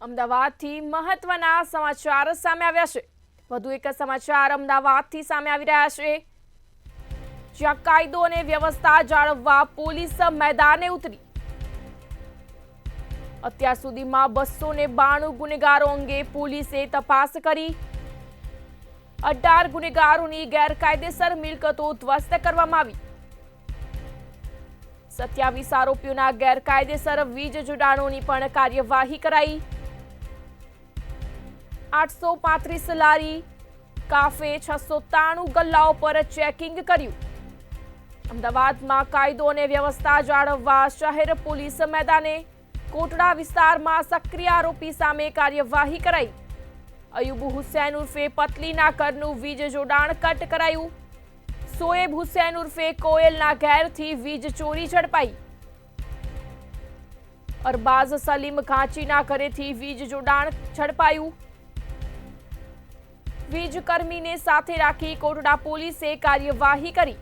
અમદાવાદથી મહત્વના સમાચાર સામે આવ્યા છે। વધુ એક સમાચાર અમદાવાદથી સામે આવી રહ્યા છે, જ્યાં કાયદો અને વ્યવસ્થા જાળવવા પોલીસ મેદાને ઉતરી। અત્યાર સુધીમાં 292 ગુનેગારો અંગે પોલીસે તપાસ કરી। 18 ગુનેગારોની ગેરકાયદેસર મિલકતો ધ્વસ્ત કરવામાં આવી। 27 આરોપીઓના ગેરકાયદેસર વીજ જોડાણોની પણ કાર્યવાહી કરાઈ। 835 લારી, કાફે, 693 ગલ્લાઓ પર ચેકિંગ કર્યું। અમદાવાદમાં કાયદો અને વ્યવસ્થા જાળવવા શહેર પોલીસ મેદાને કોટડા વિસ્તારમાં સક્રિય આરોપી સામે કાર્યવાહી કરાઈ। અયુબ હુસૈન ઉર્ફે પતલીના ઘરનું વીજ જોડાણ કટ કરાયું। સોએબ હુસૈન ઉર્ફે કોયલના ઘેરથી વીજ ચોરી ઝડપાઈ। અરબાઝ સલીમ ઘાંચીના ઘરેથી વીજ જોડાણ ઝડપાયું। વીજ કર્મીને સાથે રાખી કોટડા પોલીસે કાર્યવાહી કરી।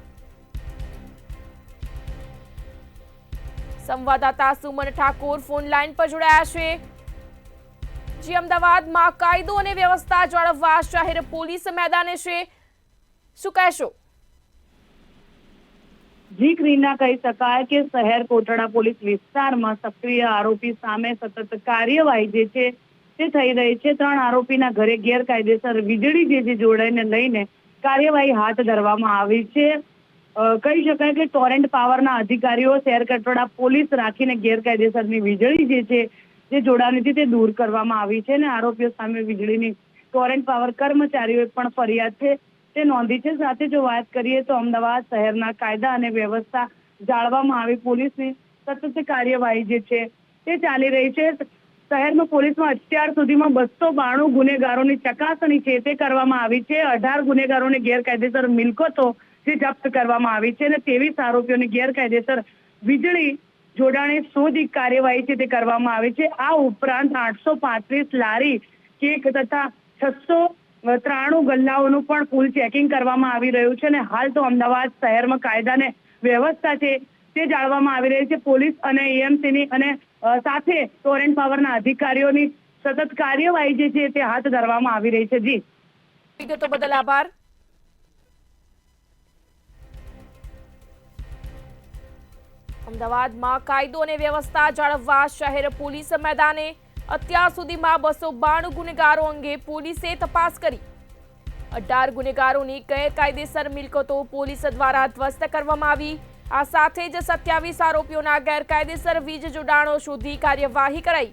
સંવાદદાતા સુમન ઠાકોર ફોન લાઈન પર જોડાયા છે। જે અમદાવાદમાં કાયદો અને વ્યવસ્થા જાળવવા શહેર પોલીસ મેદાને છે, શું કહેશો? જી ક્રીના, કહી શકાય કે શહેર કોટડા પોલીસ વિસ્તારમાં સક્રિય આરોપી સામે સતત કાર્યવાહી જે છે તે થઈ રહી છે। 3 આરોપીના ઘરે ગેરકાયદેસર વીજળી જે જોડાઈને લઈને કાર્યવાહી હાથ ધરવામાં આવી છે। કહી શકાય કે ટોરેન્ટ પાવરના અધિકારીઓ શહેર કોટડા પોલીસ રાખીને ગેરકાયદેસરની વીજળી જે છે જે જોડાણી હતી તે દૂર કરવામાં આવી છે અને આરોપીઓ સામે વીજળીની ટોરેન્ટ પાવર કર્મચારીઓએ પણ ફરિયાદ છે તે નોંધી છે। સાથે જો વાત કરીએ તો અમદાવાદ શહેરના કાયદા અને વ્યવસ્થા જાળવવામાં આવી પોલીસની સતત કાર્યવાહી જે છે તે ચાલી રહી છે। શહેરમાં પોલીસમાં અત્યાર સુધીમાં 292 ગુનેગારોની ચકાસણી છે તે કરવામાં આવી છે। 18 ગુનેગારોની ગેરકાયદેસર મિલકતો જે જપ્ત કરવામાં આવી છે અને 23 આરોપીઓની ગેરકાયદેસર વીજળી જોડાણે શોધી કાર્યવાહી છે તે કરવામાં આવી છે। આ ઉપરાંત 835 લારી, કેક તથા 693 ગલ્લાઓનું પણ ફૂલ ચેકિંગ કરવામાં આવી રહ્યું છે અને હાલ તો અમદાવાદ શહેરમાં કાયદા અને વ્યવસ્થા છે તે જાળવવામાં આવી રહી છે। પોલીસ અને એએમસીની અને સાથે ટોરેન્ટ પાવરના અધિકારીઓની સતત કાર્યવાહી જે છે તે હાથ ધરવામાં આવી રહી છે। જી, વિગતો બદલ આભાર। અમદાવાદમાં કાયદો અને વ્યવસ્થા જાળવવા શહેર પોલીસ મેદાને અત્યાર સુધીમાં 292 ગુનેગારો અંગે પોલીસે તપાસ કરી। 18 ગુનેગારોની ગેરકાયદેસર મિલકતો પોલીસ દ્વારા ધ્વસ્ત કરવામાં આવી। આ સાથે જ 27 આરોપીઓના ગેરકાયદેસર વીજ જોડાણો શોધી કાર્યવાહી કરાઈ।